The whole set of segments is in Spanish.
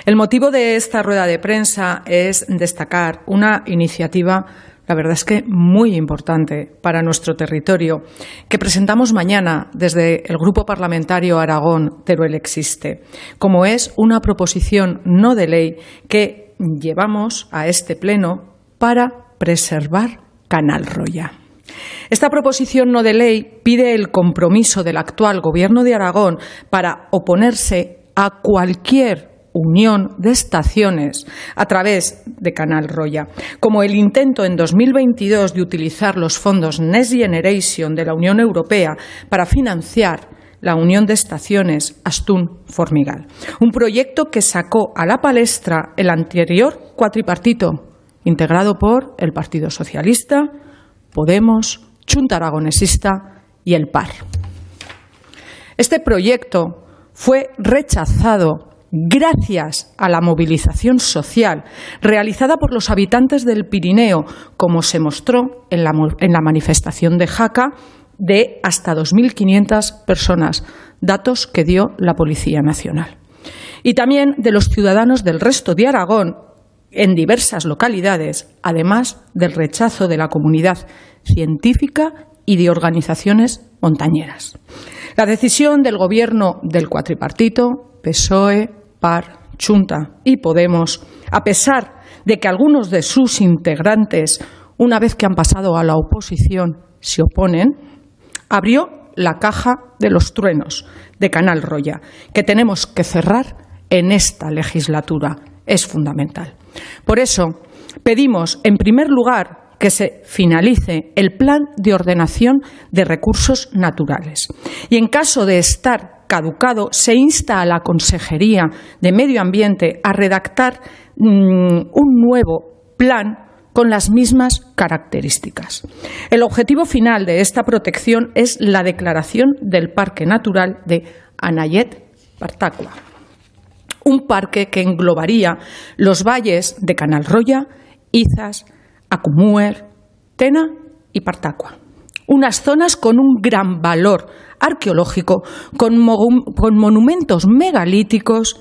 El motivo de esta rueda de prensa es destacar una iniciativa, la verdad es que muy importante para nuestro territorio, que presentamos mañana desde el Grupo Parlamentario Aragón Teruel Existe, como es una proposición no de ley que llevamos a este pleno para preservar Canal Roya. Esta proposición no de ley pide el compromiso del actual Gobierno de Aragón para oponerse a cualquier unión de estaciones a través de Canal Roya, como el intento en 2022 de utilizar los fondos Next Generation de la Unión Europea para financiar la unión de estaciones Astún-Formigal, un proyecto que sacó a la palestra el anterior cuatripartito, integrado por el Partido Socialista, Podemos, Chunta Aragonesista y el PAR. Este proyecto fue rechazado gracias a la movilización social realizada por los habitantes del Pirineo, como se mostró en la manifestación de Jaca de hasta 2.500 personas, datos que dio la Policía Nacional. Y también de los ciudadanos del resto de Aragón, en diversas localidades, además del rechazo de la comunidad científica y de organizaciones montañeras. La decisión del Gobierno del cuatripartito, PSOE, PAR, Chunta y Podemos, a pesar de que algunos de sus integrantes, una vez que han pasado a la oposición, se oponen, abrió la caja de los truenos de Canal Roya, que tenemos que cerrar en esta legislatura. Es fundamental. Por eso, pedimos, en primer lugar, que se finalice el Plan de Ordenación de Recursos Naturales y, en caso de estar caducado, se insta a la Consejería de Medio Ambiente a redactar un nuevo plan con las mismas características. El objetivo final de esta protección es la declaración del Parque Natural de Anaiet-Partacua, un parque que englobaría los valles de Canal Roya, Izas, Acumuer, Tena y Partacua. Unas zonas con un gran valor arqueológico, con monumentos megalíticos,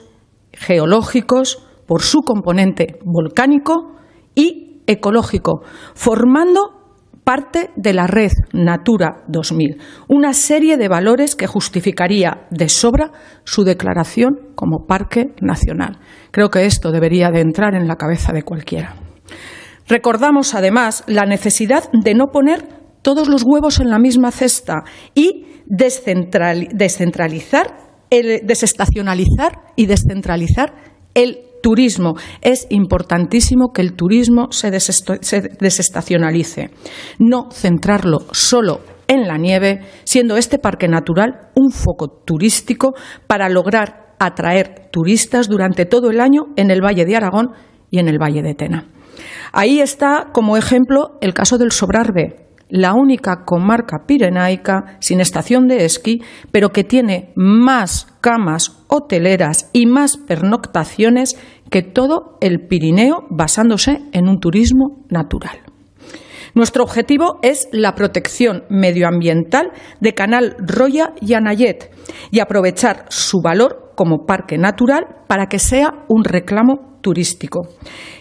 geológicos, por su componente volcánico y ecológico, formando parte de la red Natura 2000, una serie de valores que justificaría de sobra su declaración como parque nacional. Creo que esto debería de entrar en la cabeza de cualquiera. Recordamos, además, la necesidad de no poner todos los huevos en la misma cesta y desestacionalizar y descentralizar el turismo. Es importantísimo que el turismo se desestacionalice, no centrarlo solo en la nieve, siendo este parque natural un foco turístico para lograr atraer turistas durante todo el año en el Valle de Aragón y en el Valle de Tena. Ahí está como ejemplo el caso del Sobrarbe, la única comarca pirenaica sin estación de esquí, pero que tiene más camas hoteleras y más pernoctaciones que todo el Pirineo, basándose en un turismo natural. Nuestro objetivo es la protección medioambiental de Canal Roya y Anaiet y aprovechar su valor como parque natural para que sea un reclamo turístico.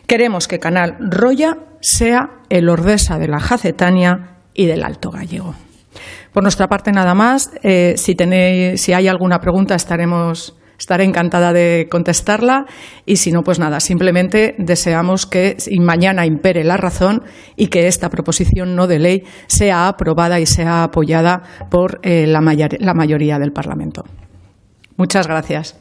Queremos que Canal Roya sea el Ordesa de la Jacetania y del Alto Gallego. Por nuestra parte, nada más. Si hay alguna pregunta, estaré encantada de contestarla y si no, pues nada, simplemente deseamos que mañana impere la razón y que esta proposición no de ley sea aprobada y sea apoyada por la mayoría del Parlamento. Muchas gracias.